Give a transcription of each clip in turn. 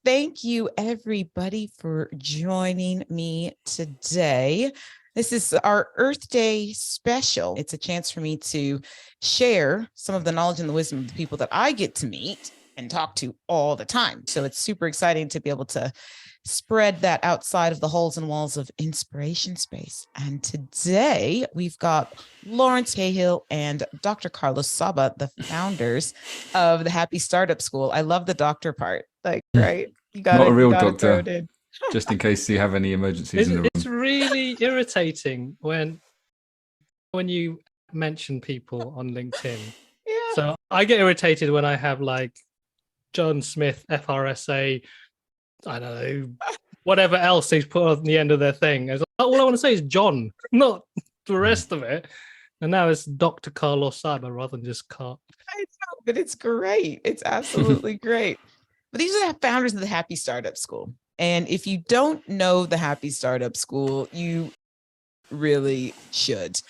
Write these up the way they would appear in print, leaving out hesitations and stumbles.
Thank you, everybody, for joining me today. This is our Earth Day special. It's a chance for me to share some of the knowledge and the wisdom of the people that I get to meet and talk to all the time. So it's super exciting to be able to spread that outside of the holes and walls of inspiration space. And today we've got Laurence McCahill and Dr. Carlos Saba, the founders of the Happy Startup School. I love the doctor part. Like, right? Not a real gotta throw doctor, it in. just in case you have any emergencies in the room. It's really irritating when you mention people on LinkedIn. Yeah. So I get irritated when I have like John Smith, FRSA, I don't know, whatever else they've put on the end of their thing. All I want to say is John, not the rest of it. And now it's Dr. Carlos Saba rather than just Carl. I know, but it's great. It's absolutely great. But these are the founders of the Happy Startup School. And if you don't know the Happy Startup School, you really should.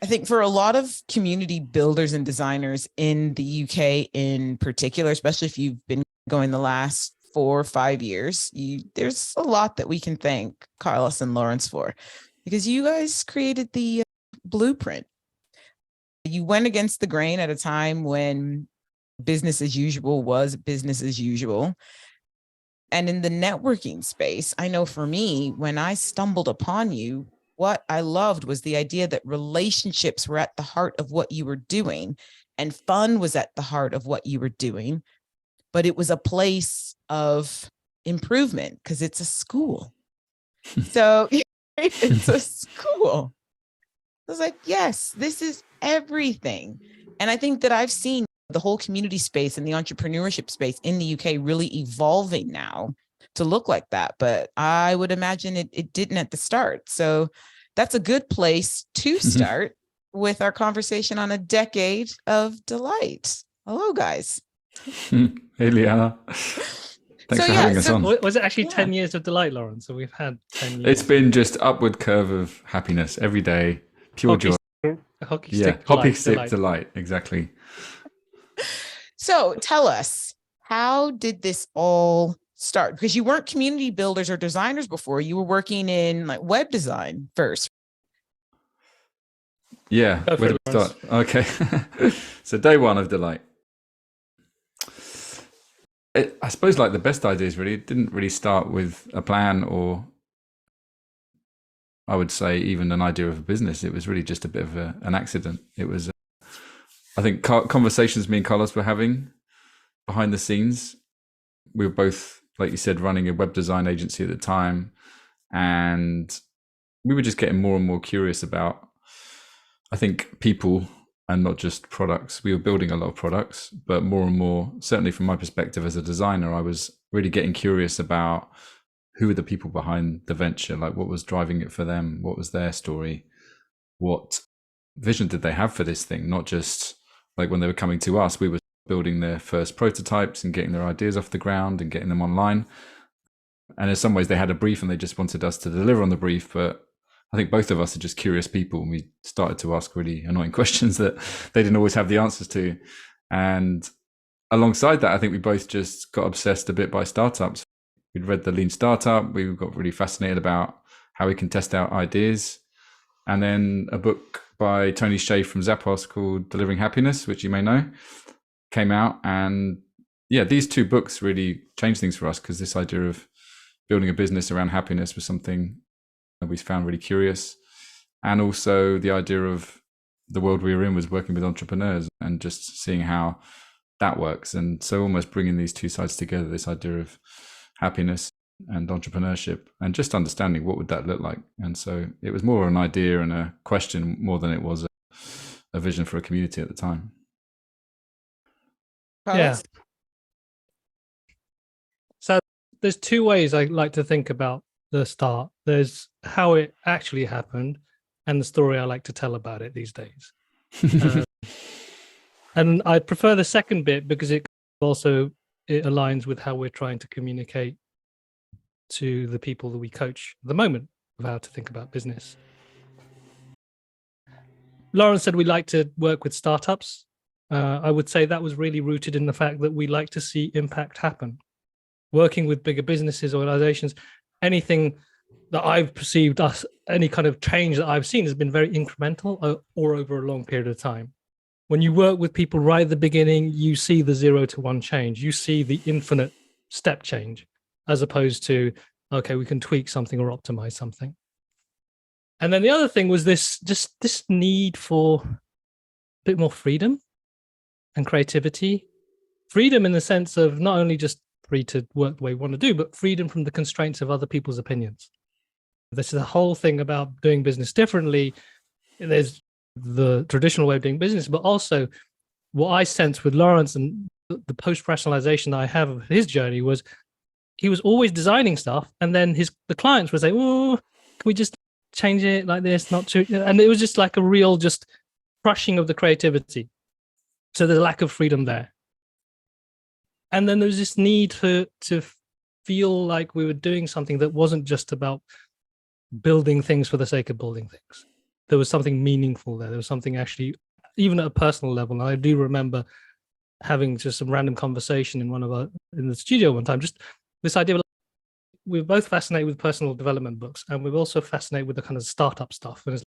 I think for a lot of community builders and designers in the UK in particular, especially if you've been going the last 4 or 5 years, there's a lot that we can thank Carlos and Laurence for, because you guys created the blueprint. You went against the grain at a time when business as usual was business as usual. And in the networking space, I know for me, when I stumbled upon you, what I loved was the idea that relationships were at the heart of what you were doing and fun was at the heart of what you were doing. But it was a place of improvement because it's a school. So it's a school. I was like, yes, this is everything. And I think that I've seen the whole community space and the entrepreneurship space in the UK really evolving now to look like that. But I would imagine it didn't at the start. So that's a good place to start with our conversation on a decade of delight. Hello, guys. Hey, Liana. Thanks for having us on. Was it actually 10 years of delight, Lauren? So we've had 10 years. It's been just upward curve of happiness every day, pure joy. Hockey stick delight, exactly. So tell us, how did this all start? Because you weren't community builders or designers before. You were working in like web design first. Yeah, where do we start? Okay. So day one of delight. I suppose like the best ideas really didn't really start with a plan or I would say even an idea of a business. It was really just a bit of an accident. It was, I think, conversations me and Carlos were having behind the scenes. We were both, like you said, running a web design agency at the time. And we were just getting more and more curious about, I think, people and not just products. We were building a lot of products, but more and more, certainly from my perspective as a designer, I was really getting curious about who were the people behind the venture, like what was driving it for them, what was their story, what vision did they have for this thing, not just like when they were coming to us, we were building their first prototypes and getting their ideas off the ground and getting them online. And in some ways they had a brief and they just wanted us to deliver on the brief, but I think both of us are just curious people and we started to ask really annoying questions that they didn't always have the answers to. And alongside that, I think we both just got obsessed a bit by startups. We'd read the Lean Startup. We got really fascinated about how we can test out ideas. And then a book by Tony Hsieh from Zappos called Delivering Happiness, which you may know, came out. And yeah, these two books really changed things for us because this idea of building a business around happiness was something that we found really curious. And also the idea of the world we were in was working with entrepreneurs and just seeing how that works. And so almost bringing these two sides together, this idea of happiness and entrepreneurship and just understanding what would that look like. And so it was more an idea and a question more than it was a vision for a community at the time. Yeah. So there's two ways I like to think about the start. There's how it actually happened and the story I like to tell about it these days. And I prefer the second bit because it aligns with how we're trying to communicate to the people that we coach at the moment of how to think about business. Lauren said we like to work with startups. I would say that was really rooted in the fact that we like to see impact happen. working with bigger businesses, organizations, anything that I've perceived us, any kind of change that I've seen has been very incremental or over a long period of time. When you work with people right at the beginning, you see the 0 to 1 change. You see the infinite step change, as opposed to, okay, we can tweak something or optimize something. And then the other thing was this need for a bit more freedom and creativity. Freedom in the sense of not only just free to work the way we want to do, but freedom from the constraints of other people's opinions. This is the whole thing about doing business differently. There's the traditional way of doing business, but also what I sense with Laurence and the post-rationalization that I have of his journey was he was always designing stuff, and then the clients would say, "Oh, can we just change it like this?" Not to, and it was just like a real just crushing of the creativity. So there's a lack of freedom there. And then there's this need to feel like we were doing something that wasn't just about building things for the sake of building things. There was something meaningful there. There was something actually, even at a personal level. And I do remember having just some random conversation in the studio one time, just this idea of, we're both fascinated with personal development books, and we're also fascinated with the kind of startup stuff. And there's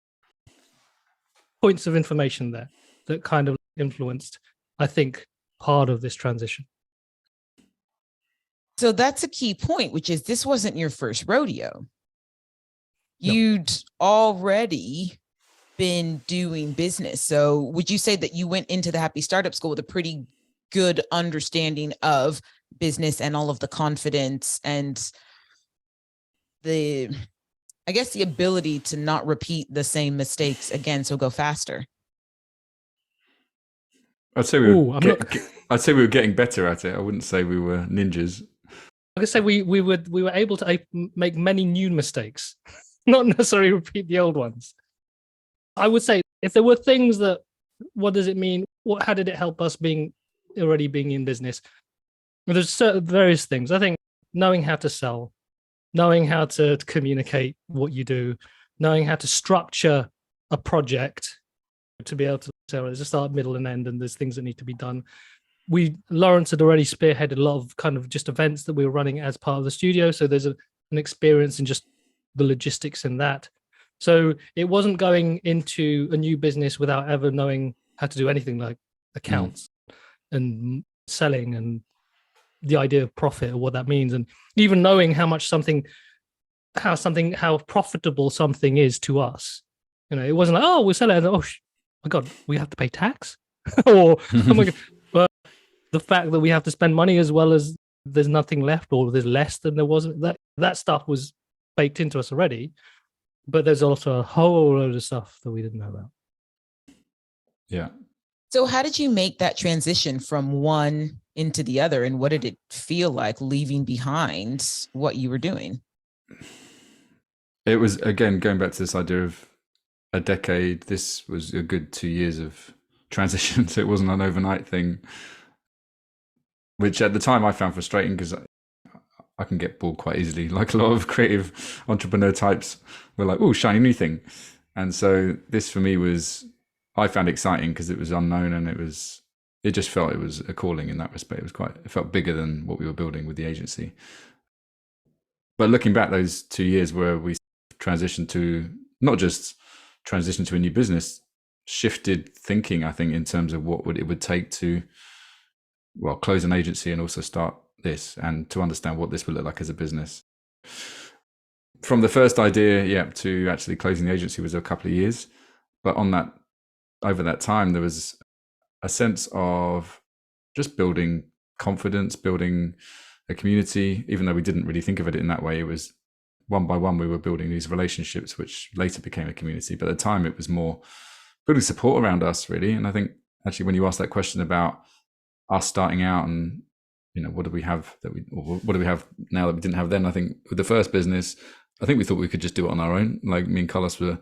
points of information there that kind of influenced, I think, part of this transition. So that's a key point, which is this wasn't your first rodeo. You'd already been doing business. So would you say that you went into the Happy Startup School with a pretty good understanding of business and all of the confidence and the ability to not repeat the same mistakes again, so go faster? I'd say we were getting better at it. I wouldn't say we were ninjas. I could say we were able to make many new mistakes, not necessarily repeat the old ones. I would say if there were things that, what does it mean? How did it help us already being in business? Well, there's various things. I think knowing how to sell, knowing how to communicate what you do, knowing how to structure a project to be able to sell. There's a start, middle, and end, and there's things that need to be done. Laurence had already spearheaded a lot of kind of just events that we were running as part of the studio. So there's an experience in just the logistics in that. So it wasn't going into a new business without ever knowing how to do anything like accounts and selling and the idea of profit or what that means. And even knowing how profitable something is to us. It wasn't like, oh, we're selling it. Oh my God, we have to pay tax. Or, oh my God. The fact that we have to spend money as well as there's nothing left or there's less than there wasn't, that stuff was baked into us already. But there's also a whole load of stuff that we didn't know about. Yeah. So how did you make that transition from one into the other? And what did it feel like leaving behind what you were doing? It was, again, going back to this idea of a decade. This was a good 2 years of transition. So it wasn't an overnight thing, which at the time I found frustrating because I can get bored quite easily. Like a lot of creative entrepreneur types were like, oh, shiny new thing. And so this for me I found exciting because it was unknown and it just felt it was a calling in that respect. It felt bigger than what we were building with the agency. But looking back those 2 years where we transitioned to, not just transition to a new business, shifted thinking, I think, in terms of what it would take to, close an agency and also start this, and to understand what this would look like as a business. From the first idea, to actually closing the agency was a couple of years. But over that time, there was a sense of just building confidence, building a community, even though we didn't really think of it in that way. It was one by one, we were building these relationships, which later became a community. But at the time, it was more building support around us, really. And I think actually when you asked that question about us starting out and, what do we have what do we have now that we didn't have then? I think with the first business, I think we thought we could just do it on our own. Like me and Carlos were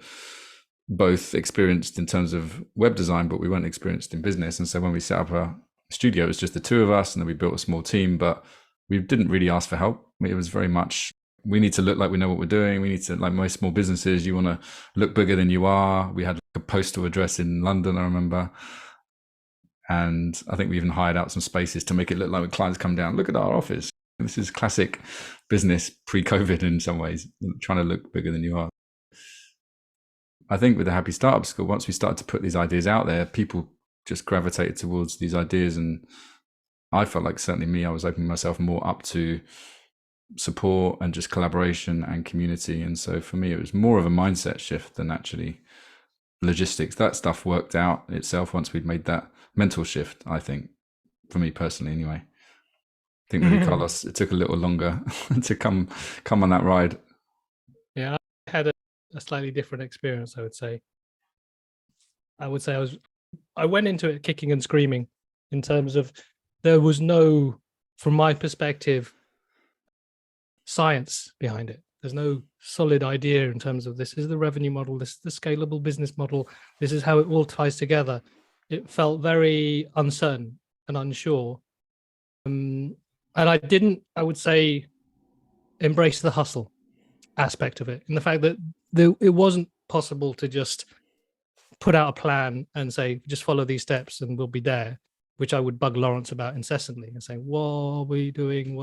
both experienced in terms of web design, but we weren't experienced in business. And so when we set up our studio, it was just the two of us, and then we built a small team, but we didn't really ask for help. It was very much, we need to look like we know what we're doing. We need to, like most small businesses, you want to look bigger than you are. We had a postal address in London, I remember. And I think we even hired out some spaces to make it look like when clients come down, look at our office. This is classic business pre-COVID in some ways, trying to look bigger than you are. I think with the Happy Startup School, once we started to put these ideas out there, people just gravitated towards these ideas. And I felt like, certainly me, I was opening myself more up to support and just collaboration and community. And so for me, it was more of a mindset shift than actually logistics. That stuff worked out itself once we'd made that mental shift, I think, for me personally anyway. I think maybe Carlos, it took a little longer to come on that ride. Yeah, I had a slightly different experience, I would say. I went into it kicking and screaming, in terms of there was no, from my perspective, science behind it. There's no solid idea in terms of this is the revenue model, this is the scalable business model, this is how it all ties together. It felt very uncertain and unsure. And I would say, embrace the hustle aspect of it, in the fact that it wasn't possible to just put out a plan and say, just follow these steps and we'll be there, which I would bug Laurence about incessantly and say, what are we doing?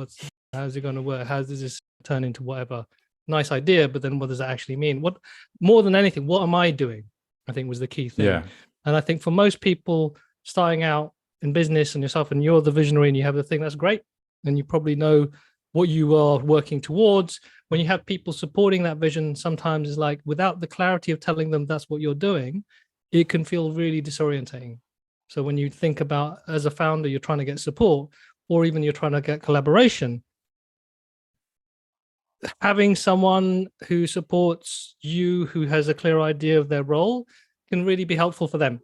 How's it going to work? How does this turn into whatever? Nice idea, but then what does that actually mean? What, more than anything, what am I doing? I think was the key thing. Yeah. And I think for most people starting out in business and yourself, and you're the visionary and you have the thing, that's great. And you probably know what you are working towards. When you have people supporting that vision, sometimes it's like, without the clarity of telling them that's what you're doing, it can feel really disorientating. So when you think about, as a founder, you're trying to get support, or even you're trying to get collaboration, having someone who supports you, who has a clear idea of their role, can really be helpful for them.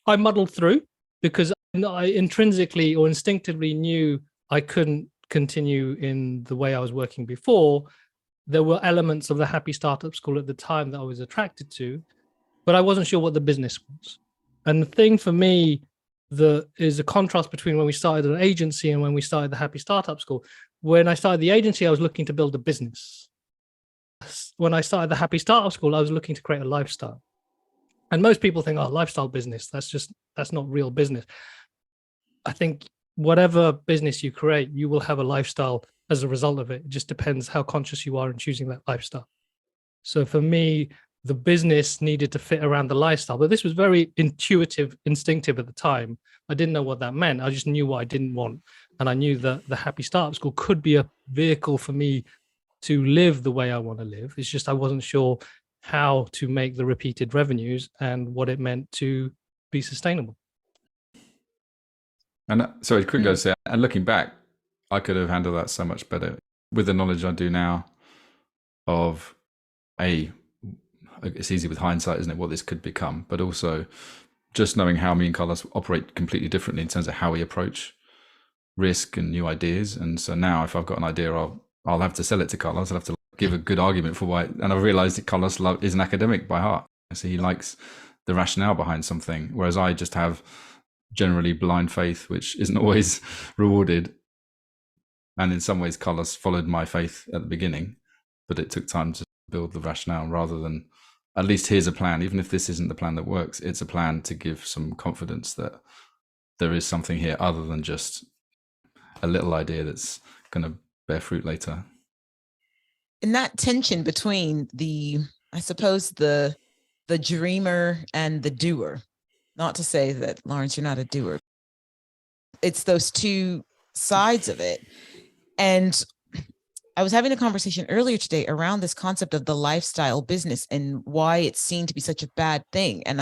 I muddled through because I intrinsically or instinctively knew I couldn't continue in the way I was working before. There were elements of the Happy Startup School at the time that I was attracted to, but I wasn't sure what the business was. And the thing for me that is a contrast between when we started an agency and when we started the Happy Startup School. When I started the agency, I was looking to build a business. When I started the Happy Startup School, I was looking to create a lifestyle. And most people think, oh, lifestyle business, that's not real business. I think whatever business you create, you will have a lifestyle as a result of it. It just depends how conscious you are in choosing that lifestyle. So for me, the business needed to fit around the lifestyle, but this was very intuitive, instinctive at the time. I didn't know what that meant. I just knew what I didn't want. And I knew that the Happy Startup School could be a vehicle for me to live the way I want to live. It's just I wasn't sure how to make the repeated revenues and what it meant to be sustainable. And sorry, quickly to say, and looking back, I could have handled that so much better with the knowledge I do now of it's easy with hindsight, isn't it, what this could become, but also just knowing how me and Carlos operate completely differently in terms of how we approach risk and new ideas. And so now if I've got an idea, I'll have to sell it to Carlos. I'll have to give a good argument for why. And I've realized that Carlos is an academic by heart. So he likes the rationale behind something, whereas I just have generally blind faith, which isn't always rewarded. And in some ways, Carlos followed my faith at the beginning, but it took time to build the rationale rather than, at least here's a plan. Even if this isn't the plan that works, it's a plan to give some confidence that there is something here other than just a little idea that's going to bear fruit later. And that tension between I suppose the dreamer and the doer, not to say that, Laurence, you're not a doer. It's those two sides of it. And I was having a conversation earlier today around this concept of the lifestyle business and why it's seen to be such a bad thing. And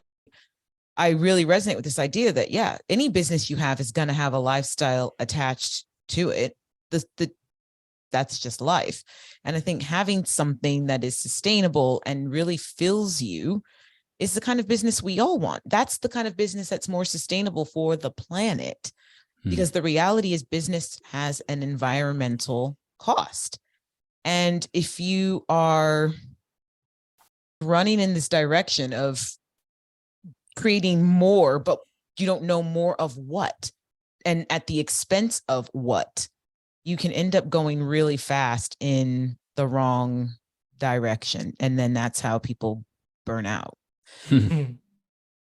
I really resonate with this idea that, yeah, any business you have is going to have a lifestyle attached to it. That's just life. And I think having something that is sustainable and really fills you is the kind of business we all want. That's the kind of business that's more sustainable for the planet, because the reality is business has an environmental cost. And if you are running in this direction of creating more, but you don't know more of what, and at the expense of what, you can end up going really fast in the wrong direction. And then that's how people burn out.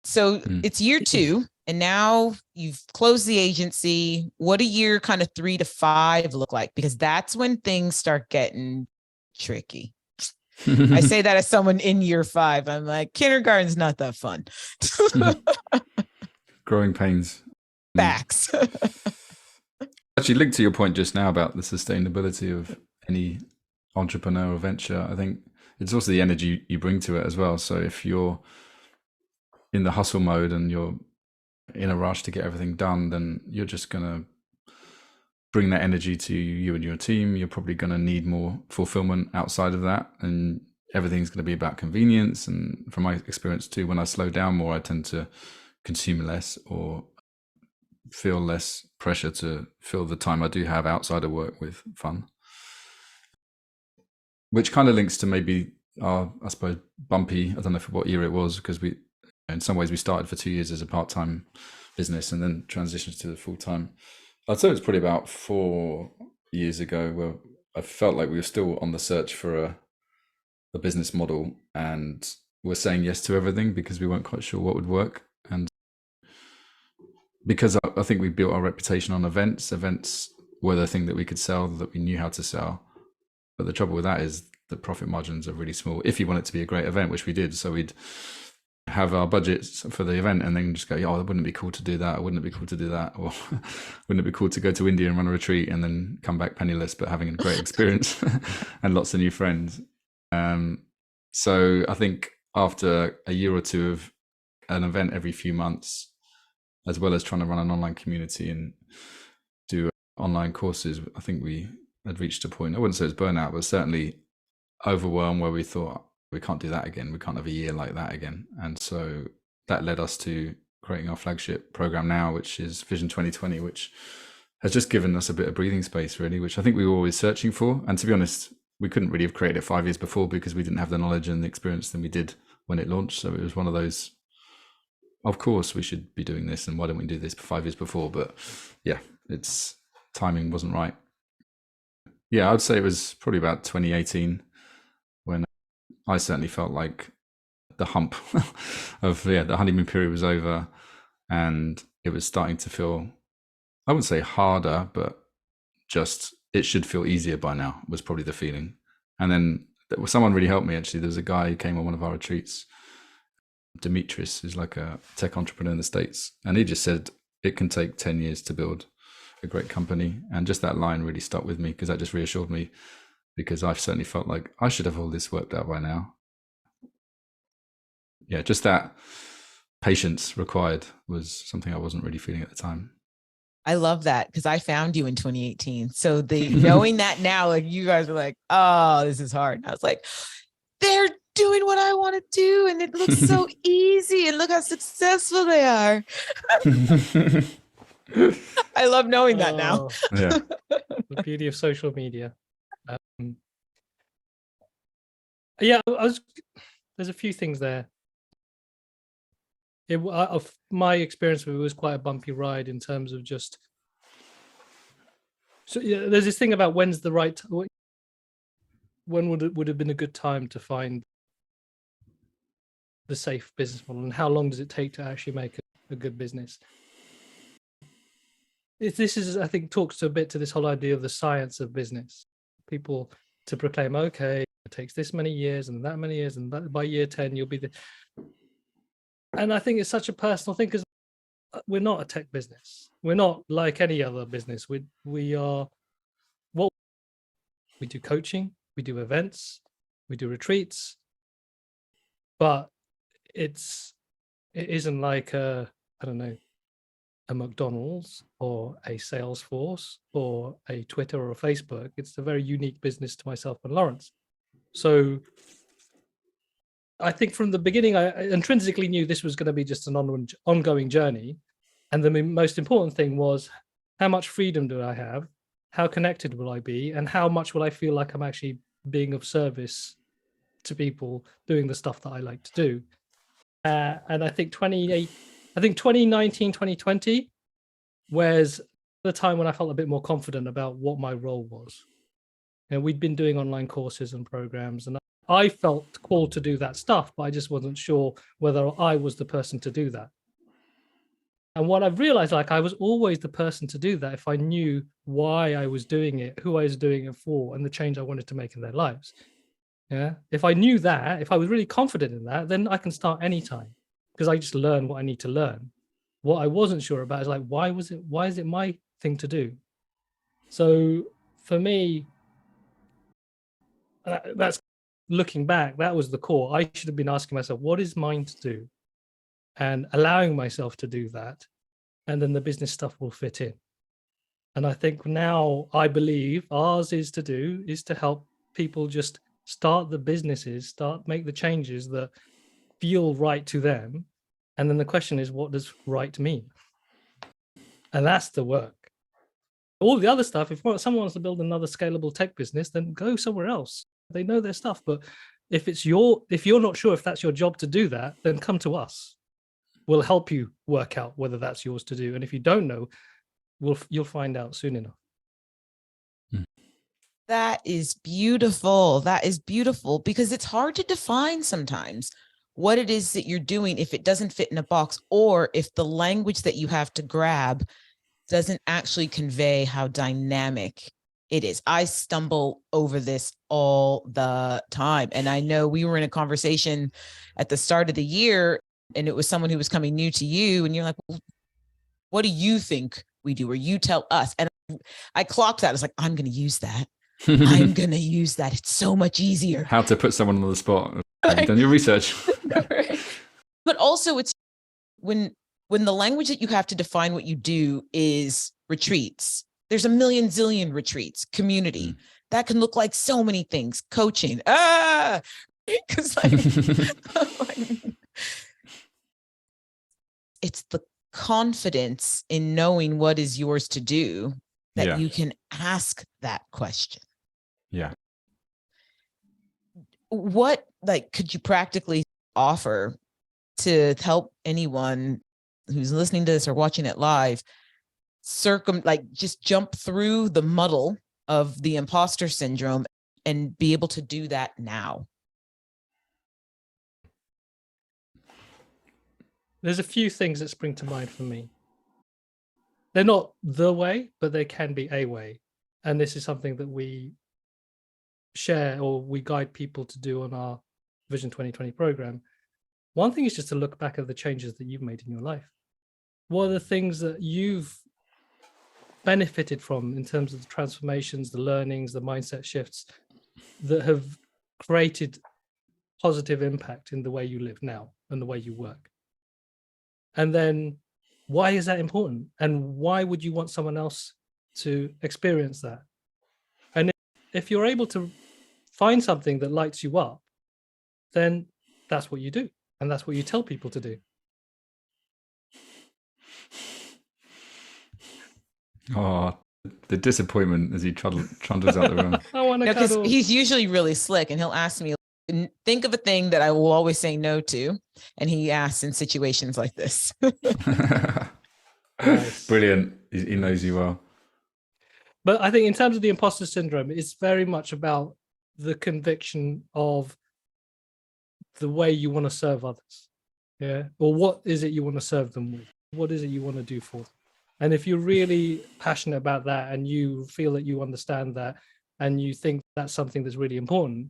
So it's year 2 And now you've closed the agency. What do your kind of 3 to 5 look like? Because that's when things start getting tricky. I say that as someone in year 5. I'm like, kindergarten's not that fun. Growing pains. Facts. Actually, linked to your point just now about the sustainability of any entrepreneurial venture, I think it's also the energy you bring to it as well. So if you're in the hustle mode and you're in a rush to get everything done, then you're just going to bring that energy to you and your team. You're probably going to need more fulfillment outside of that. And everything's going to be about convenience. And from my experience too, when I slow down more, I tend to consume less or feel less pressure to fill the time I do have outside of work with fun. Which kind of links to maybe our, I suppose, bumpy, I don't know for what year it was, because in some ways we started for 2 years as a part-time business and then transitioned to the full-time. I'd say it was probably about 4 years ago where I felt like we were still on the search for a business model, and we're saying yes to everything because we weren't quite sure what would work. And because I think we built our reputation on events were the thing that we could sell, that we knew how to sell. But the trouble with that is the profit margins are really small if you want it to be a great event, which we did. So we'd have our budgets for the event and then just go, oh, wouldn't it be cool to do that? Or wouldn't it be cool to do that? Or wouldn't it be cool to go to India and run a retreat and then come back penniless, but having a great experience and lots of new friends. So I think after a year or two of an event every few months, as well as trying to run an online community and do online courses, I think we had reached a point, I wouldn't say it was burnout, but certainly overwhelmed, where we thought, we can't do that again. We can't have a year like that again. And so that led us to creating our flagship program now, which is Vision 2020, which has just given us a bit of breathing space, really, which I think we were always searching for. And to be honest, we couldn't really have created it 5 years before because we didn't have the knowledge and the experience than we did when it launched. So it was one of those, of course we should be doing this, and why don't we do this 5 years before? But yeah, its timing wasn't right. Yeah, I would say it was probably about 2018 when I certainly felt like the hump of the honeymoon period was over, and it was starting to feel, I wouldn't say harder, but just it should feel easier by now was probably the feeling. And then someone really helped me, actually. There was a guy who came on one of our retreats, Demetrius, who's like a tech entrepreneur in the States, and he just said it can take 10 years to build a great company. And just that line really stuck with me because that just reassured me, because I've certainly felt like I should have all this worked out by now. Yeah, just that patience required was something I wasn't really feeling at the time. I love that because I found you in 2018. So the knowing that now, like you guys are like, oh, this is hard. And I was like, they're doing what I want to do, and it looks so easy, and look how successful they are. I love knowing that now. Yeah. The beauty of social media. Yeah, there's a few things there. Of my experience with it was quite a bumpy ride in terms of just. So yeah, there's this thing about when would have been a good time to find the safe business model, and how long does it take to actually make a good business? This is, I think, talks a bit to this whole idea of the science of business. People to proclaim, okay, it takes this many years and that many years, and that by year 10 you'll be the. And I think it's such a personal thing because we're not a tech business. We're not like any other business. We are what we do: coaching, we do events, we do retreats, but it isn't like I don't know, a McDonald's or a Salesforce or a Twitter or a Facebook. It's a very unique business to myself and Laurence. So I think from the beginning, I intrinsically knew this was going to be just an ongoing journey. And the most important thing was, how much freedom do I have? How connected will I be? And how much will I feel like I'm actually being of service to people doing the stuff that I like to do? And I think 2019, 2020 was the time when I felt a bit more confident about what my role was. And we'd been doing online courses and programs, and I felt called to do that stuff, but I just wasn't sure whether I was the person to do that. And what I've realized, like, I was always the person to do that if I knew why I was doing it, who I was doing it for, and the change I wanted to make in their lives. Yeah. If I knew that, if I was really confident in that, then I can start anytime, because I just learn what I need to learn. What I wasn't sure about is like, why is it my thing to do? So for me, that's looking back, that was the core. I should have been asking myself, what is mine to do? And allowing myself to do that. And then the business stuff will fit in. And I think now I believe ours is to help people just start the businesses, make the changes that feel right to them. And then the question is, what does right mean? And that's the work. All the other stuff, if someone wants to build another scalable tech business, then go somewhere else. They know their stuff. But if you're not sure if that's your job to do that, then come to us. We'll help you work out whether that's yours to do. And if you don't know, you'll find out soon enough. That is beautiful. That is beautiful, because it's hard to define sometimes what it is that you're doing if it doesn't fit in a box, or if the language that you have to grab doesn't actually convey how dynamic it is. I stumble over this all the time. And I know we were in a conversation at the start of the year, and it was someone who was coming new to you, and you're like, well, what do you think we do? Or you tell us. And I clocked that. I was like, I'm going to use that. I'm going to use that. It's so much easier. How to put someone on the spot. Have you done your research? But also, it's when the language that you have to define what you do is retreats. There's a million zillion retreats, community. That can look like so many things. Coaching. Because it's the confidence in knowing what is yours to do that you can ask that question. Yeah. What, could you practically offer to help anyone who's listening to this or watching it live just jump through the muddle of the imposter syndrome and be able to do that now? There's a few things that spring to mind for me. They're not the way, but they can be a way. And this is something that we share, or we guide people to do on our Vision 2020 program. One thing is just to look back at the changes that you've made in your life. What are the things that you've benefited from in terms of the transformations, the learnings, the mindset shifts that have created positive impact in the way you live now and the way you work? And then, why is that important? And why would you want someone else to experience that? And if you're able to find something that lights you up, then that's what you do. And that's what you tell people to do. Oh, the disappointment as he trundles out the room. I want to Because he's usually really slick, and he'll ask me, think of a thing that I will always say no to. And he asks in situations like this. Nice. Brilliant. He knows you well. But I think in terms of the imposter syndrome, it's very much about the conviction of the way you want to serve others. Yeah. Or what is it you want to serve them with? What is it you want to do for them? And if you're really passionate about that, and you feel that you understand that, and you think that's something that's really important,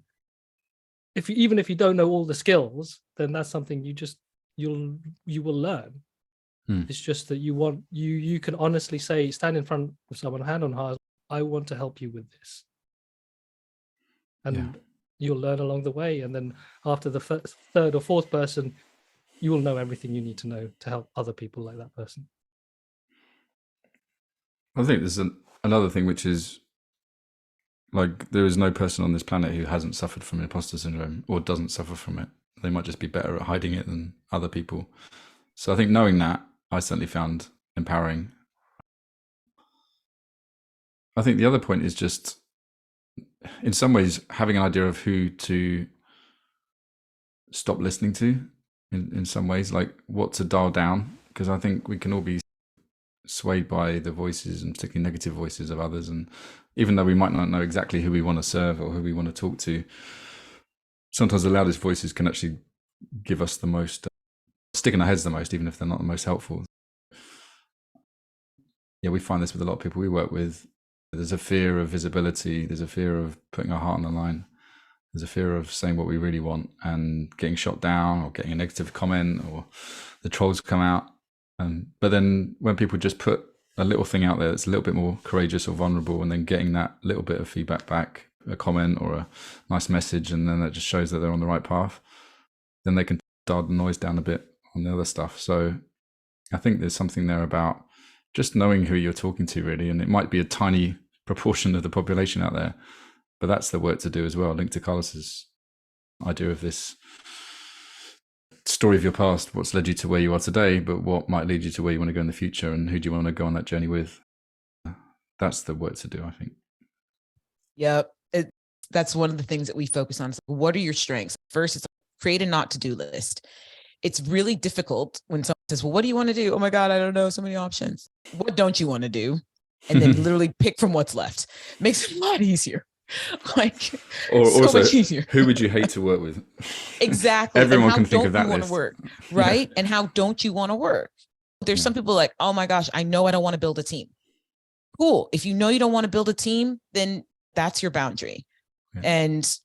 even if you don't know all the skills, then that's something you will learn. It's just that you can honestly say, stand in front of someone, hand on heart, I want to help you with this. And you'll learn along the way. And then after the third or fourth person, you will know everything you need to know to help other people like that person. I think there's another thing, which is, like, there is no person on this planet who hasn't suffered from imposter syndrome or doesn't suffer from it. They might just be better at hiding it than other people. So I think knowing that, I certainly found empowering. I think the other point is just, in some ways, having an idea of who to stop listening to in some ways, like what to dial down, because I think we can all be swayed by the voices, and particularly negative voices of others. And even though we might not know exactly who we want to serve or who we want to talk to, sometimes the loudest voices can actually give us the most, stick in our heads the most, even if they're not the most helpful. we find this with a lot of people we work with. There's a fear of visibility. There's a fear of putting our heart on the line. There's a fear of saying what we really want and getting shot down or getting a negative comment or the trolls come out. But then when people just put a little thing out there that's a little bit more courageous or vulnerable, and then getting that little bit of feedback back, a comment or a nice message, and then that just shows that they're on the right path, then they can dial the noise down a bit on the other stuff. So I think there's something there about just knowing who you're talking to, really. And it might be a tiny proportion of the population out there, but that's the work to do as well. Linked to Carlos's idea of this story of your past, what's led you to where you are today, but what might lead you to where you want to go in the future, and who do you want to go on that journey with? That's the work to do, I think. Yep. That's one of the things that we focus on. What are your strengths? First, it's create a not to-do list. It's really difficult when someone says, well, what do you want to do? Oh my God, I don't know. So many options. What don't you want to do? And then literally pick from what's left. Makes it a lot easier. Like, or so also, much easier. Who would you hate to work with? Exactly. Everyone can think of that list. list. Work, right? Yeah. And how don't you want to work? There's some people like, oh my gosh, I know I don't want to build a team. Cool. If you know you don't want to build a team, then that's your boundary. Yeah. And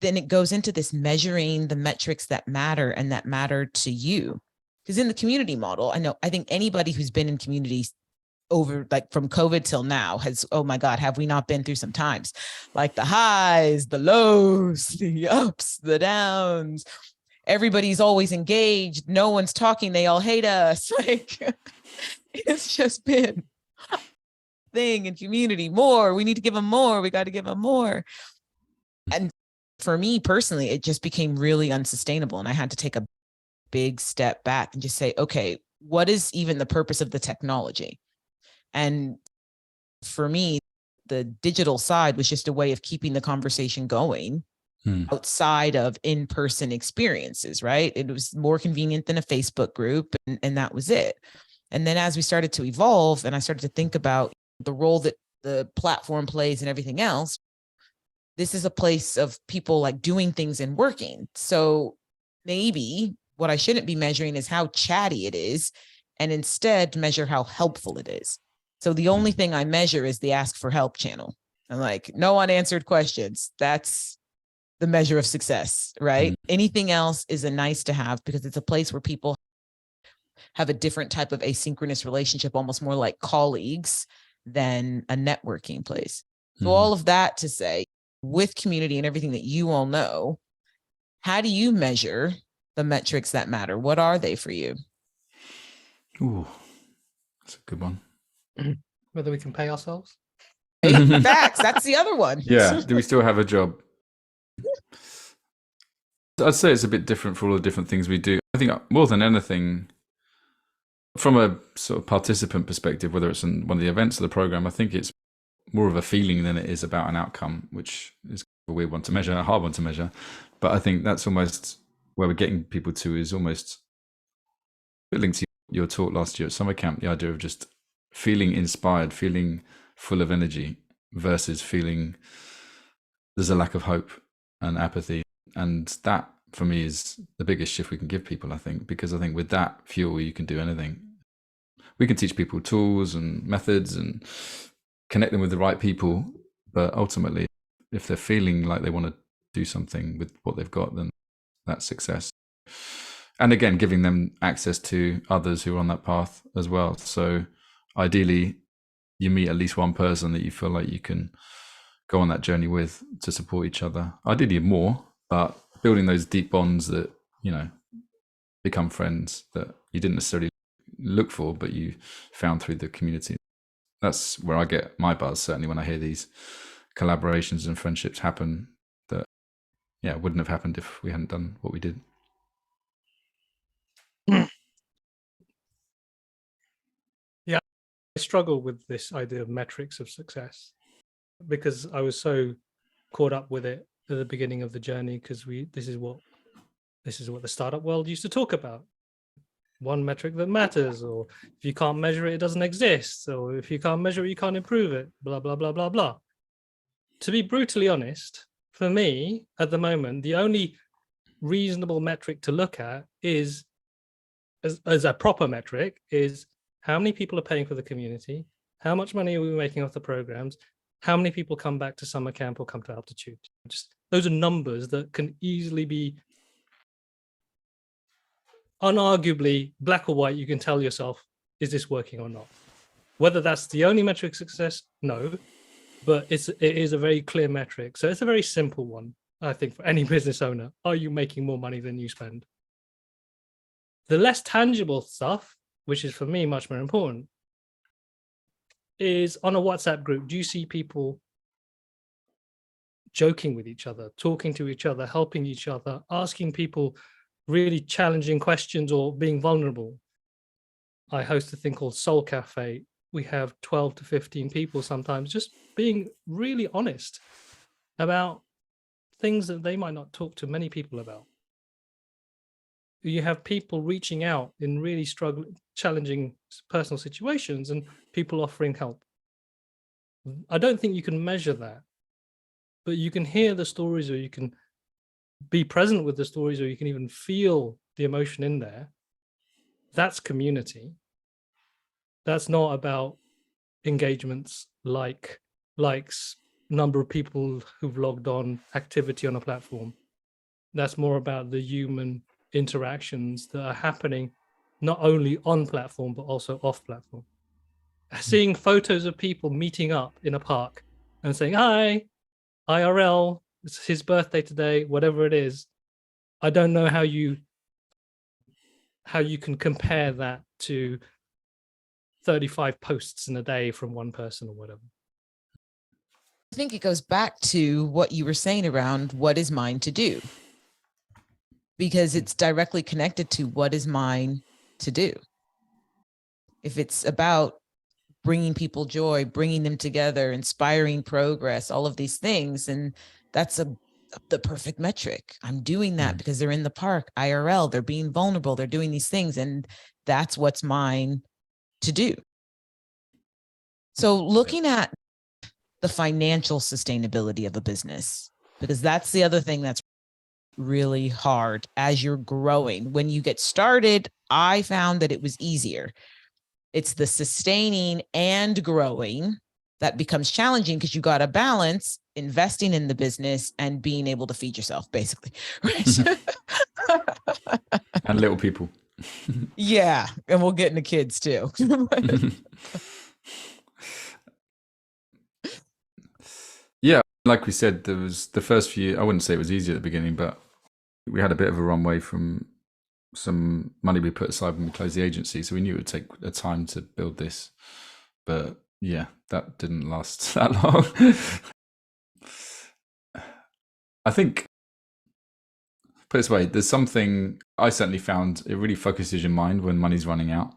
then it goes into this measuring the metrics that matter and that matter to you. Because in the community model, I think anybody who's been in communities over like from COVID till now has, oh my God, have we not been through some times? Like the highs, the lows, the ups, the downs. Everybody's always engaged. No one's talking. They all hate us. Like it's just been a thing in community. More. We need to give them more. We got to give them more. And for me personally, it just became really unsustainable. And I had to take a big step back and just say, okay, what is even the purpose of the technology? And for me, the digital side was just a way of keeping the conversation going outside of in-person experiences, right? It was more convenient than a Facebook group, and that was it. And then as we started to evolve and I started to think about the role that the platform plays and everything else, this is a place of people like doing things and working. So maybe what I shouldn't be measuring is how chatty it is, and instead measure how helpful it is. So the only thing I measure is the ask for help channel. I'm like, no unanswered questions. That's the measure of success, right? Anything else is a nice to have because it's a place where people have a different type of asynchronous relationship, almost more like colleagues than a networking place. So all of that to say, with community and everything that you all know, how do you measure the metrics that matter? What are they for you? Ooh, that's a good one. Whether we can pay ourselves? Facts. That's the other one. Yeah. Do we still have a job? I'd say it's a bit different for all the different things we do. I think more than anything, from a sort of participant perspective, whether it's in one of the events or the program, I think it's more of a feeling than it is about an outcome, which is a weird one to measure, a hard one to measure. But I think that's almost where we're getting people to, is almost a bit linked to your talk last year at summer camp, the idea of just feeling inspired, feeling full of energy versus feeling there's a lack of hope and apathy. And that for me is the biggest shift we can give people, I think, because I think with that fuel, you can do anything. We can teach people tools and methods and connect them with the right people. But ultimately, if they're feeling like they want to do something with what they've got, then that's success. And again, giving them access to others who are on that path as well. So ideally, you meet at least one person that you feel like you can go on that journey with to support each other. Ideally more, but building those deep bonds that, you know, become friends that you didn't necessarily look for, but you found through the community. That's where I get my buzz, certainly when I hear these collaborations and friendships happen that, yeah, wouldn't have happened if we hadn't done what we did. Yeah, I struggle with this idea of metrics of success because I was so caught up with it at the beginning of the journey, because this is what the startup world used to talk about. One metric that matters, or if you can't measure it, it doesn't exist, or if you can't measure it, you can't improve it, blah, blah, blah, blah, blah. To be brutally honest, for me, at the moment, the only reasonable metric to look at is, as a proper metric, is how many people are paying for the community, How much money are we making off the programs? How many people come back to summer camp or come to altitude? Just those are numbers that can easily be unarguably black or white. You can tell yourself, is this working or not? Whether that's the only metric success, no, but it is a very clear metric. So it's a very simple one, I think, for any business owner. Are you making more money than you spend? The less tangible stuff, which is for me much more important, is on a WhatsApp group. Do you see people joking with each other, talking to each other, helping each other, asking people really challenging questions or being vulnerable? I host a thing called Soul Cafe. We have 12 to 15 people sometimes just being really honest about things that they might not talk to many people about. You have people reaching out in really challenging personal situations and people offering help. I don't think you can measure that, but you can hear the stories, or you can be present with the stories, or you can even feel the emotion in there. That's community. That's not about engagements, likes, number of people who've logged on, activity on a platform. That's more about the human interactions that are happening not only on platform but also off platform. Seeing photos of people meeting up in a park and saying, hi, IRL, it's his birthday today, whatever it is. I don't know how you can compare that to 35 posts in a day from one person or whatever. I think it goes back to what you were saying around what is mine to do, because it's directly connected to what is mine to do. If it's about bringing people joy, bringing them together, inspiring progress, all of these things, and that's the perfect metric. I'm doing that because they're in the park, IRL, they're being vulnerable, they're doing these things, and that's what's mine to do. So looking at the financial sustainability of a business, because that's the other thing that's really hard as you're growing. When you get started, I found that it was easier. It's the sustaining and growing that becomes challenging, because you got to balance investing in the business and being able to feed yourself, basically. Right? And little people. Yeah. And we'll get into kids too. Yeah, like we said, there was the first few, I wouldn't say it was easy at the beginning, but we had a bit of a runway from some money we put aside when we closed the agency. So we knew it would take a time to build this. But yeah, that didn't last that long. I think, put it this way, there's something I certainly found, it really focuses your mind when money's running out.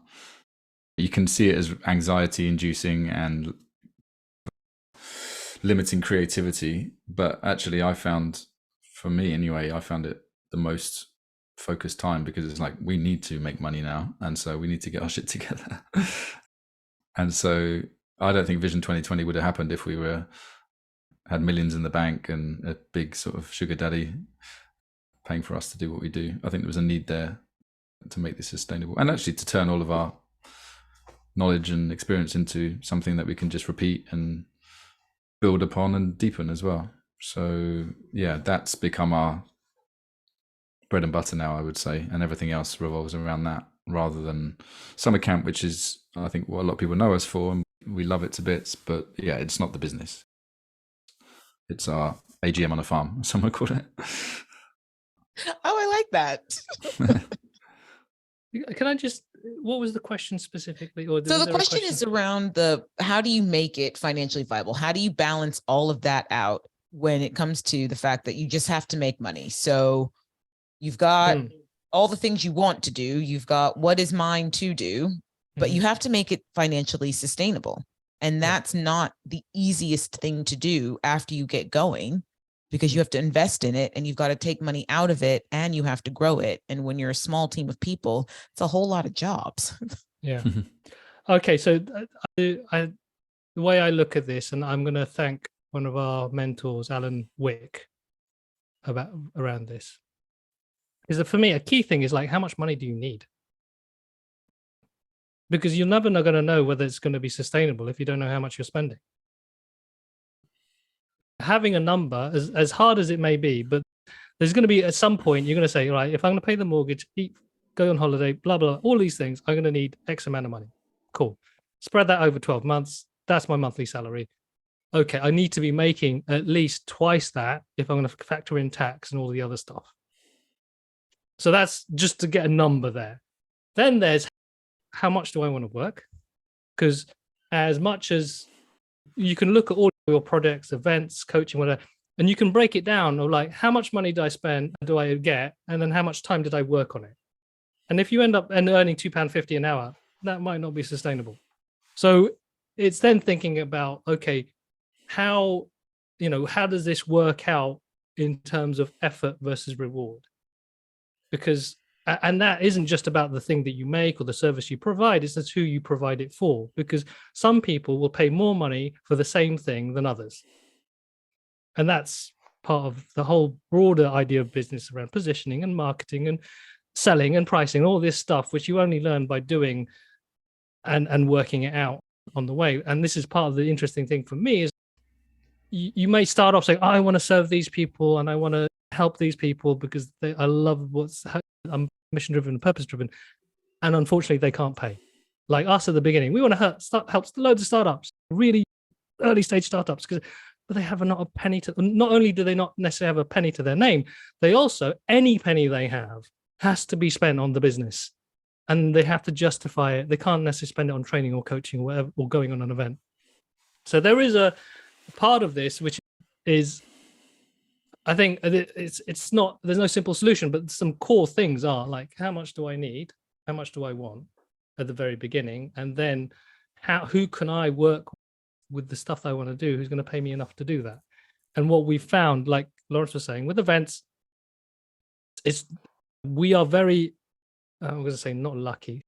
You can see it as anxiety inducing and limiting creativity. But actually, I found, for me anyway, I found it the most focused time, because it's like, we need to make money now. And so we need to get our shit together. And so I don't think Vision 2020 would have happened if we had millions in the bank and a big sort of sugar daddy paying for us to do what we do. I think there was a need there to make this sustainable, and actually to turn all of our knowledge and experience into something that we can just repeat and build upon and deepen as well. So yeah, that's become our bread and butter now, I would say, and everything else revolves around that, rather than summer camp, which is, I think, what a lot of people know us for, and we love it to bits. But yeah, it's not the business. It's our AGM on a farm, someone called it. Oh, I like that. Can I just, what was the question specifically? Or so the question is around how do you make it financially viable? How do you balance all of that out when it comes to the fact that you just have to make money? So you've got all the things you want to do. You've got what is mine to do, but you have to make it financially sustainable. And that's not the easiest thing to do after you get going, because you have to invest in it and you've got to take money out of it and you have to grow it. And when you're a small team of people, it's a whole lot of jobs. Yeah. Okay. So the way I look at this, and I'm going to thank one of our mentors, Alan Wick, around this, is that for me, a key thing is like, how much money do you need? because you're never going to know whether it's going to be sustainable if you don't know how much you're spending. Having a number, as hard as it may be, but there's going to be at some point you're going to say, right, if I'm going to pay the mortgage, eat, go on holiday, blah, blah, all these things, I'm going to need X amount of money. Cool. Spread that over 12 months. That's my monthly salary. Okay, I need to be making at least twice that if I'm going to factor in tax and all the other stuff. So that's just to get a number there. Then there's how much do I want to work? Because as much as you can look at all your projects, events, coaching, whatever, and you can break it down of like, how much money do I spend, do I get, and then how much time did I work on it? And if you end up earning £2.50 an hour, that might not be sustainable. So it's then thinking about, okay, how does this work out in terms of effort versus reward? Because, and that isn't just about the thing that you make or the service you provide, it's just who you provide it for. Because some people will pay more money for the same thing than others. And that's part of the whole broader idea of business around positioning and marketing and selling and pricing, all this stuff, which you only learn by doing and working it out on the way. And this is part of the interesting thing for me is you may start off saying, I want to serve these people and I want to help these people because I love I'm mission driven and purpose driven. And unfortunately, they can't pay. Like us at the beginning, we want to help loads of startups, really early stage startups, but they have not a penny to, not only do they not necessarily have a penny to their name, they also, any penny they have has to be spent on the business and they have to justify it. They can't necessarily spend it on training or coaching or whatever, or going on an event. So there is a part of this, which is, I think it's not, there's no simple solution, but some core things are like, how much do I need? How much do I want at the very beginning? And then who can I work with the stuff I want to do? Who's going to pay me enough to do that? And what we found, like Laurence was saying, with events, we are very, I'm going to say not lucky,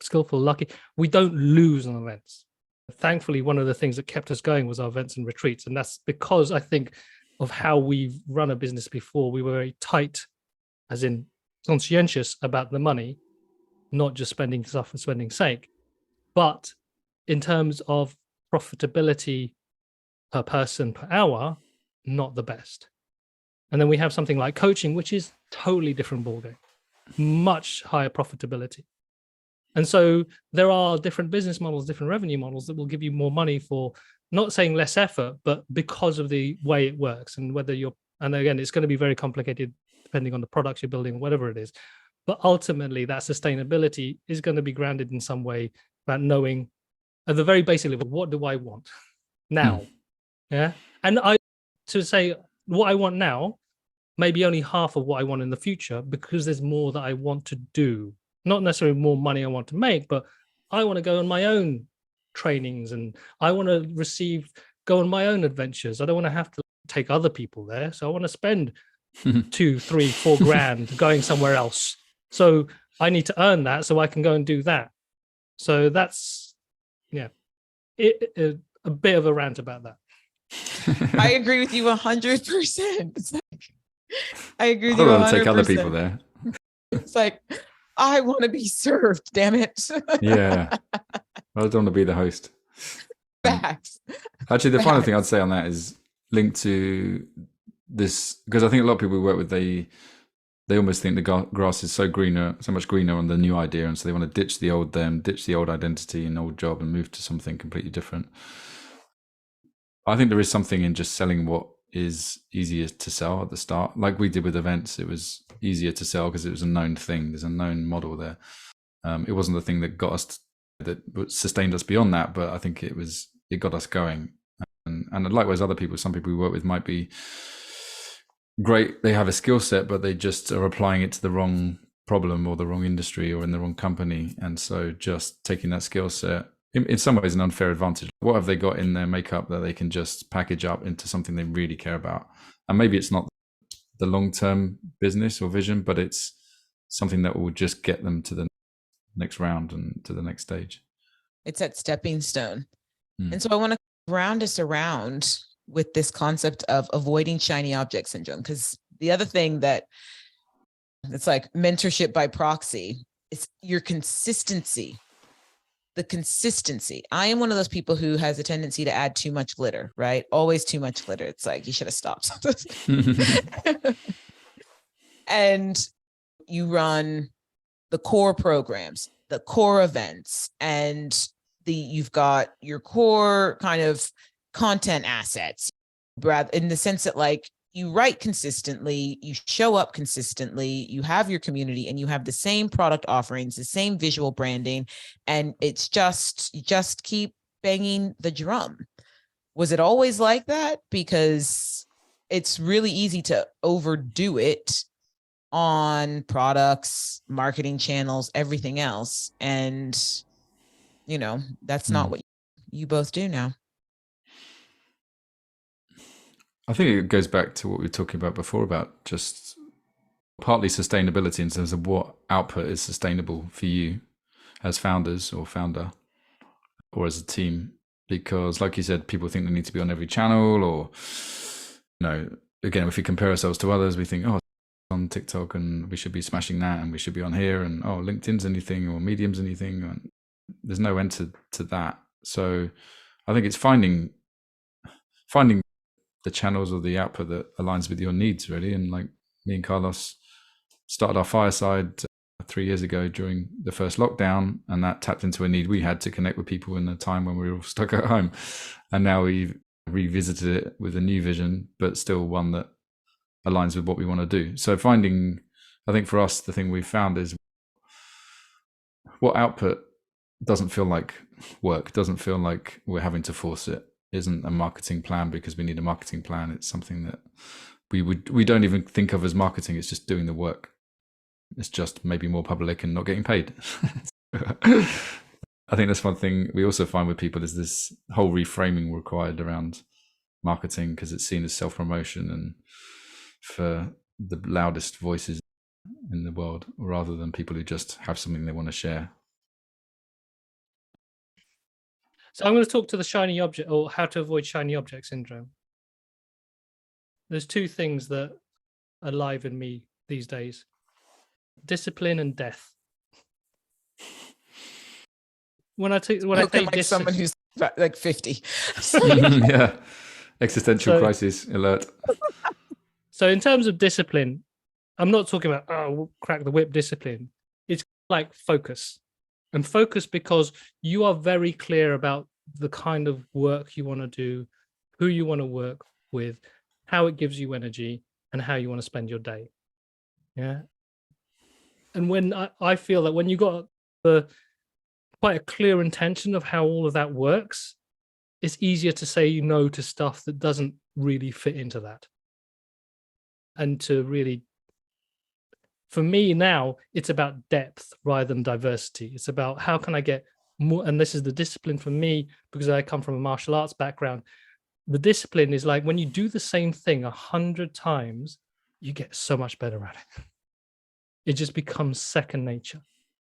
skillful, lucky. We don't lose on events. Thankfully, one of the things that kept us going was our events and retreats. And that's because I think of how we've run a business before. We were very tight, as in conscientious about the money, not just spending stuff for spending's sake. But in terms of profitability per person per hour, not the best. And then we have something like coaching, which is totally different ballgame, much higher profitability. And so there are different business models, different revenue models that will give you more money for, not saying less effort, but because of the way it works and whether and again, it's going to be very complicated depending on the products you're building, whatever it is. But ultimately that sustainability is going to be grounded in some way about knowing at the very basic level, what do I want now? Yeah. And to say what I want now, maybe only half of what I want in the future, because there's more that I want to do. Not necessarily more money I want to make, but I want to go on my own trainings and I want to go on my own adventures. I don't want to have to take other people there. So I want to spend 2, 3, 4 grand going somewhere else. So I need to earn that so I can go and do that. So that's, yeah, a bit of a rant about that. I agree with you 100%. I agree with I you 100%. don't want to take other people there. It's like, I want to be served, damn it. Yeah. I don't want to be the host. Facts. Actually, the final thing I'd say on that is linked to this, because I think a lot of people we work with, they almost think the grass is so much greener on the new idea, and so they want to ditch the old them, ditch the old identity and old job and move to something completely different. I think there is something in just selling what is easier to sell at the start. Like we did with events, it was easier to sell because it was a known thing. There's a known model there. It wasn't the thing that got us, that sustained us beyond that, but I think it got us going. And likewise, other people, some people we work with might be great. They have a skill set, but they just are applying it to the wrong problem or the wrong industry or in the wrong company. And so just taking that skill set, in some ways, an unfair advantage. What have they got in their makeup that they can just package up into something they really care about? And maybe it's not the long-term business or vision, but it's something that will just get them to the next round and to the next stage. It's that stepping stone. And so I want to round us around with this concept of avoiding shiny object syndrome, because the other thing that it's like mentorship by proxy, it's your consistency the consistency. I am one of those people who has a tendency to add too much glitter, right? Always too much glitter. It's like, you should have stopped. And you run the core programs, the core events, and you've got your core kind of content assets, rather in the sense that like you write consistently, you show up consistently, you have your community, and you have the same product offerings, the same visual branding, and it's just, you just keep banging the drum. Was it always like that? Because it's really easy to overdo it on products, marketing channels, everything else. And, you know, that's not what you both do now. I think it goes back to what we were talking about before, about just partly sustainability in terms of what output is sustainable for you as founders or founder or as a team. Because like you said, people think they need to be on every channel, or, you know, again, if we compare ourselves to others, we think, oh, on TikTok and we should be smashing that, and we should be on here, and oh, LinkedIn's anything, or Medium's anything. And there's no end to that. So I think it's finding the channels or the output that aligns with your needs, really. And like me and Carlos started our Fireside 3 years ago during the first lockdown, and that tapped into a need we had to connect with people in a time when we were all stuck at home. And now we've revisited it with a new vision, but still one that aligns with what we want to do. So I think for us, the thing we've found is what output doesn't feel like work, doesn't feel like we're having to force it, isn't a marketing plan because we need a marketing plan. It's something that we don't even think of as marketing. It's just doing the work. It's just maybe more public and not getting paid. I think that's one thing we also find with people is this whole reframing required around marketing, because it's seen as self-promotion and for the loudest voices in the world, rather than people who just have something they want to share. So I'm going to talk to the shiny object, or how to avoid shiny object syndrome. There's two things that are alive in me these days: discipline and death. When I say like someone who's like 50. Yeah, existential crisis alert. So in terms of discipline, I'm not talking about crack the whip discipline. It's like focus. And focus because you are very clear about the kind of work you want to do, who you want to work with, how it gives you energy, and how you want to spend your day. Yeah. And when I feel that when you got quite a clear intention of how all of that works, it's easier to say no to stuff that doesn't really fit into that. And to really, for me now, it's about depth rather than diversity. It's about how can I get more, and this is the discipline for me because I come from a martial arts background. The discipline is like when you do the same thing 100 times, you get so much better at it. It just becomes second nature.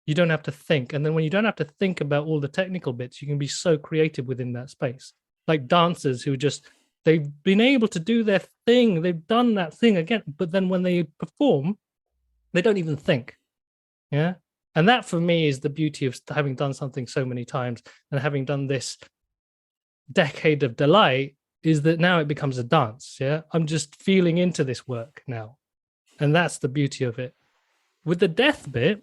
You don't have to think. And then when you don't have to think about all the technical bits, you can be so creative within that space. Like dancers who just, they've been able to do their thing. They've done that thing again. But then when they perform, they don't even think. Yeah. And that for me is the beauty of having done something so many times and having done this decade of delight, is that now it becomes a dance. Yeah. I'm just feeling into this work now. And that's the beauty of it. With the death bit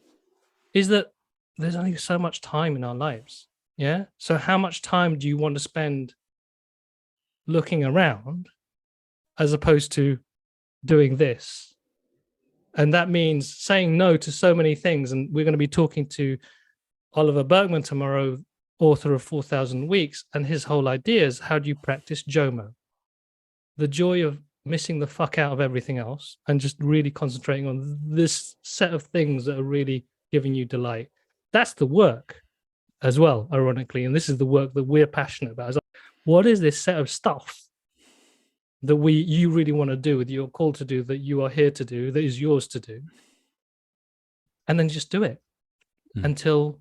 is that there's only so much time in our lives. Yeah. So how much time do you want to spend looking around as opposed to doing this? And that means saying no to so many things. And we're going to be talking to Oliver Berkman tomorrow, author of 4,000 Weeks. And his whole idea is, how do you practice JOMO? The joy of missing the fuck out of everything else and just really concentrating on this set of things that are really giving you delight. That's the work as well, ironically. And this is the work that we're passionate about. It's like, what is this set of stuff that you really want to do, that you're called to do, that you are here to do, that is yours to do? And then just do it until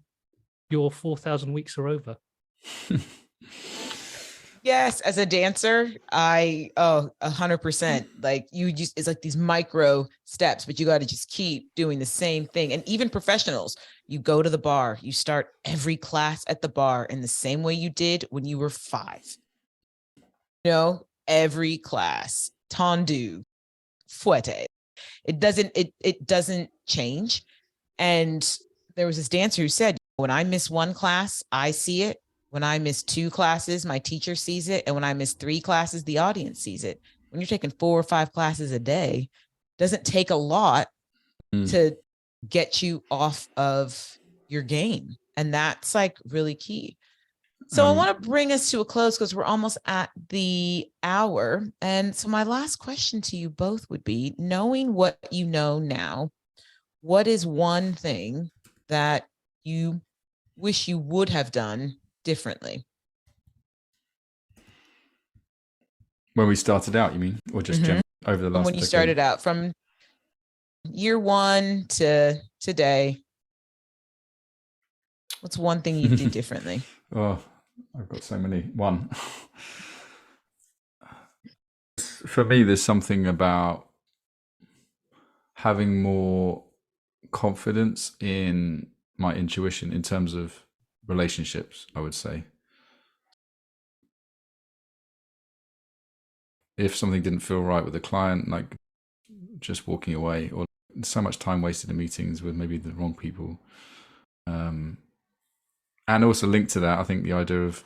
your 4,000 weeks are over. Yes, as a dancer, 100%. Like you just, it's like these micro steps, but you got to just keep doing the same thing. And even professionals, you go to the bar, you start every class at the bar in the same way you did when you were 5. Every class, tendu, fouette. It doesn't change. And there was this dancer who said, when I miss one class, I see it. When I miss 2 classes, my teacher sees it. And when I miss 3 classes, the audience sees it. When you're taking 4 or 5 classes a day, doesn't take a lot to get you off of your game. And that's like really key. So I want to bring us to a close because we're almost at the hour. And so my last question to you both would be, knowing what you know now, what is one thing that you wish you would have done differently? When we started out, you mean? Or just over the last when you decade? started out, from year 1 to today, what's one thing you did differently? Oh, I've got so many. One. For me, there's something about having more confidence in my intuition in terms of relationships, I would say. If something didn't feel right with a client, like just walking away, or so much time wasted in meetings with maybe the wrong people. And also linked to that, I think the idea of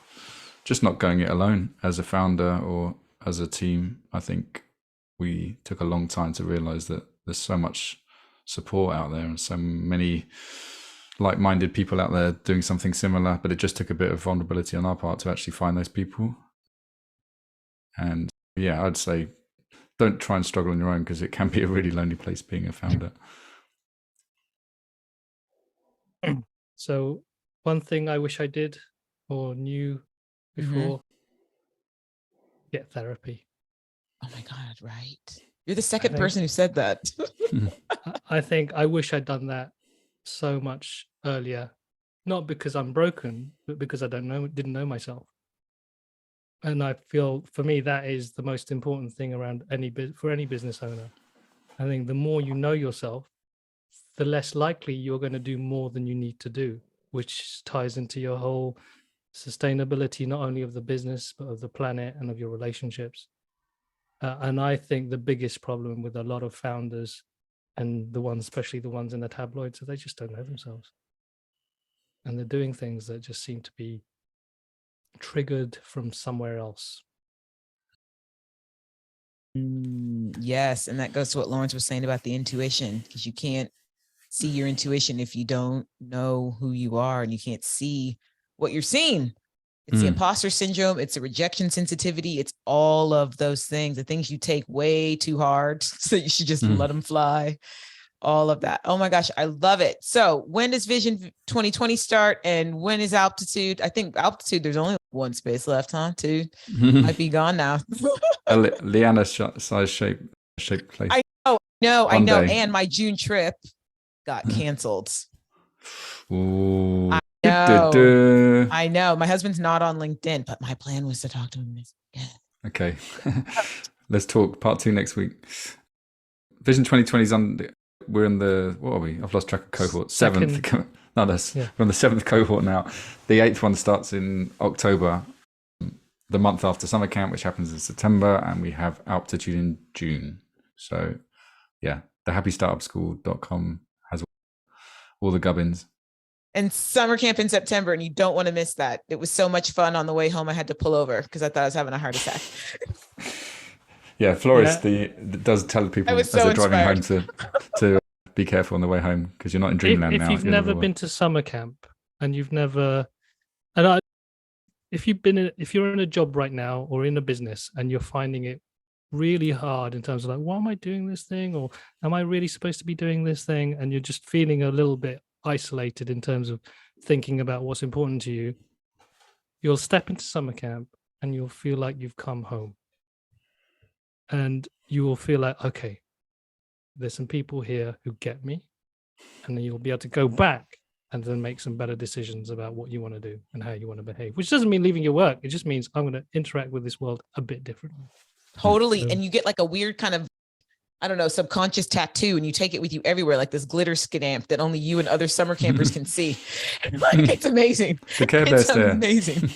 just not going it alone as a founder or as a team. I think we took a long time to realize that there's so much support out there and so many like-minded people out there doing something similar, but it just took a bit of vulnerability on our part to actually find those people. And yeah, I'd say don't try and struggle on your own, because it can be a really lonely place being a founder. So one thing I wish I did or knew before, get therapy. Oh my God, right. You're the second person who said that. I think I wish I'd done that so much earlier, not because I'm broken, but because I didn't know myself. And I feel for me, that is the most important thing around for any business owner. I think the more you know yourself, the less likely you're going to do more than you need to do, which ties into your whole sustainability, not only of the business, but of the planet and of your relationships. And I think the biggest problem with a lot of founders, and especially the ones in the tabloids, is they just don't know themselves. And they're doing things that just seem to be triggered from somewhere else. Yes. And that goes to what Laurence was saying about the intuition, because you can't see your intuition if you don't know who you are, and you can't see what you're seeing. It's the imposter syndrome. It's a rejection sensitivity. It's all of those things, the things you take way too hard. So you should just let them fly. All of that. Oh my gosh, I love it. So when does Vision 2020 start, and when is Altitude? I think Altitude, there's only one space left, huh? 2 might be gone now. A Liana size shape place. I know. Day. And my June trip got canceled. Ooh. I know. My husband's not on LinkedIn, but my plan was to talk to him. Okay. Let's talk part 2 next week. Vision 2020 is we're in the, what are we? I've lost track of cohort. 7th. No, we're on the 7th cohort now. The 8th one starts in October, the month after summer camp, which happens in September, and we have Altitude in June. So yeah, thehappystartupschool.com has all the gubbins. And summer camp in September, and you don't want to miss that. It was so much fun. On the way home, I had to pull over because I thought I was having a heart attack. Yeah, Flores does tell people as they're driving home to be careful on the way home, because you're not in dreamland now. If you've never been to summer camp and you've never, if you're in a job right now or in a business and you're finding it really hard in terms of like, why am I doing this thing, or am I really supposed to be doing this thing, and you're just feeling a little bit isolated in terms of thinking about what's important to you, you'll step into summer camp and you'll feel like you've come home, and you will feel like, okay, there's some people here who get me, and then you'll be able to go back and then make some better decisions about what you want to do and how you want to behave, which doesn't mean leaving your work. It just means I'm going to interact with this world a bit differently. Totally. And you get like a weird kind of, I don't know, subconscious tattoo, and you take it with you everywhere, like this glitter stamp that only you and other summer campers can see. Like, it's amazing. The Care Bear It's stare. amazing.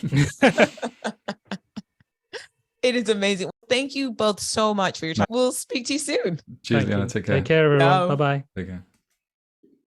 It is amazing. Thank you both so much for your time. We'll speak to you soon. Cheers, Thank Liana. you. Take care. Take care, everyone. Ciao. Bye-bye. Take care.